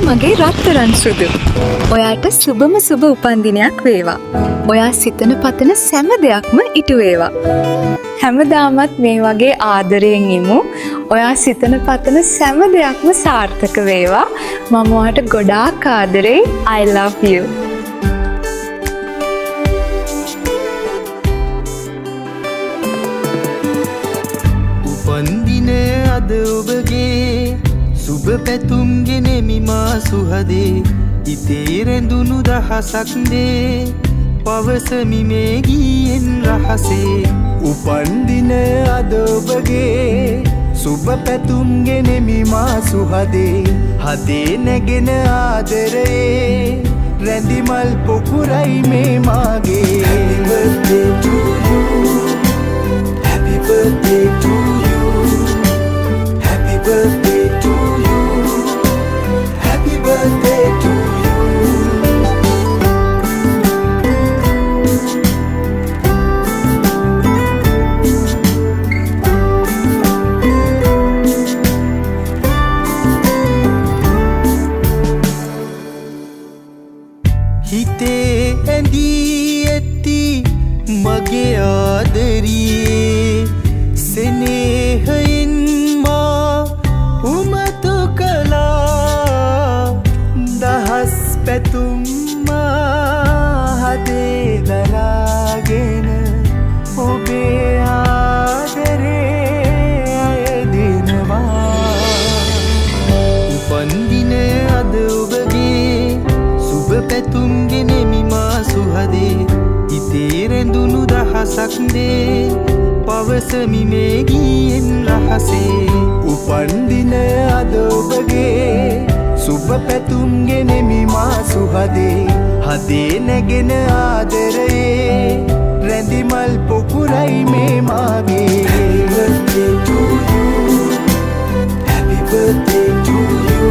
මගේ රත්තරන් සුදු. ඔයාට සුබම සුබ උපන්දිනයක් වේවා. ඔයා සිතන පතන සෑම දෙයක්ම ඉටු වේවා. හැමදාමත් මේ වගේ ආදරයෙන් ඉමු. ඔයා සිතන පතන සෑම දෙයක්ම සාර්ථක වේවා. මම ඔයාට ගොඩාක් ආදරෙයි. I love you. උපන්දිනය අද ඔබගේ සුබ පැතුම් ගෙනෙමි මා සුහදේ ඉතේ රැඳුණු දහසක් දේ පවසමි මේ ගීයෙන් රහසේ උපන්දිනය අද ඔබගේ සුබ පැතුම් ගෙනෙමි මා සුහදේ හදේ නැගෙන ආදරේ රැඳිමල් පොකුරයි මේ මාගේ Happy birthday to you Happy birthday to you Happy birthday to you Happy birthday to you හිතේ ඇඳී ඇති මගේ ආදරියේ සෙනෙහයෙන් මා උමතු කළා දහස් පැතුම් මා හදේ දරාගෙන ඔබේ ආදරේ අයදිනවා උපන්දිනය අද ඔබගේ සුබ පැතුම් ගෙනෙමි මා සුහදේ හිතේ රැඳුණු දහසක් දේ පවසමි මේ ගීයෙන් රහසේ උපන්දිනය අද ඔබගේ සුබ පැතුම් ගෙනෙමි මා සුහදේ හදේ නැගෙන ආදරේ රැඳිමල් පොකුරයි මේ මාගේ Happy birthday to you Happy birthday to you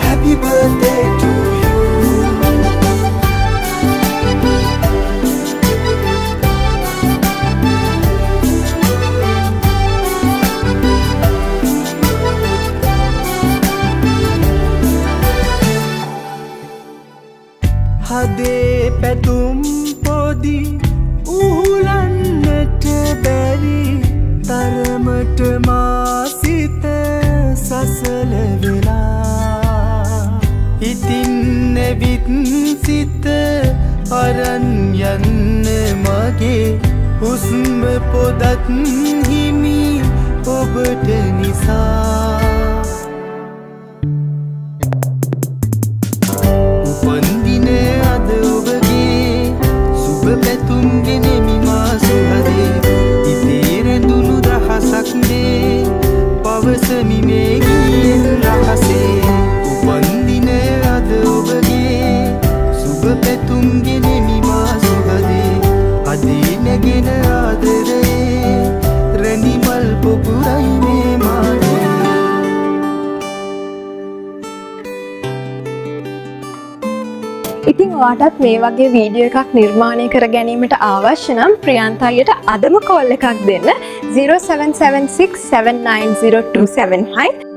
Happy birthday to you හදේ පැතුම් පොදි උහුලන්නට බැරි තරමට මා සිත සසල වෙලා ඉතින් නැවිත් සිත අරන් යන්න මගේ හුස්ම පොදත් හිමි ඔබට නිසා උපන්දිනය අද ඔබගේ සුබ පැතුම් ගෙනෙමි මා සුහදේ හිතේ රැඳුණු දහසක් දේ පවසමි මේ ගීයෙන් රහසේ උපන්දිනය අද ඔබගේ සුබ පැතුම් ගෙනෙමි මා සුහදේ හදේ නැගෙන ආදරේ රැඳිමල් පොකුරයි මේ මාගේ ඉතින් ඔයාටත් මේ වගේ වීඩියෝ එකක් නිර්මාණය කර ගැනීමට අවශ්‍ය නම් ප්‍රියන්ත අයියට අදම කෝල් එකක් දෙන්න 0776 790 279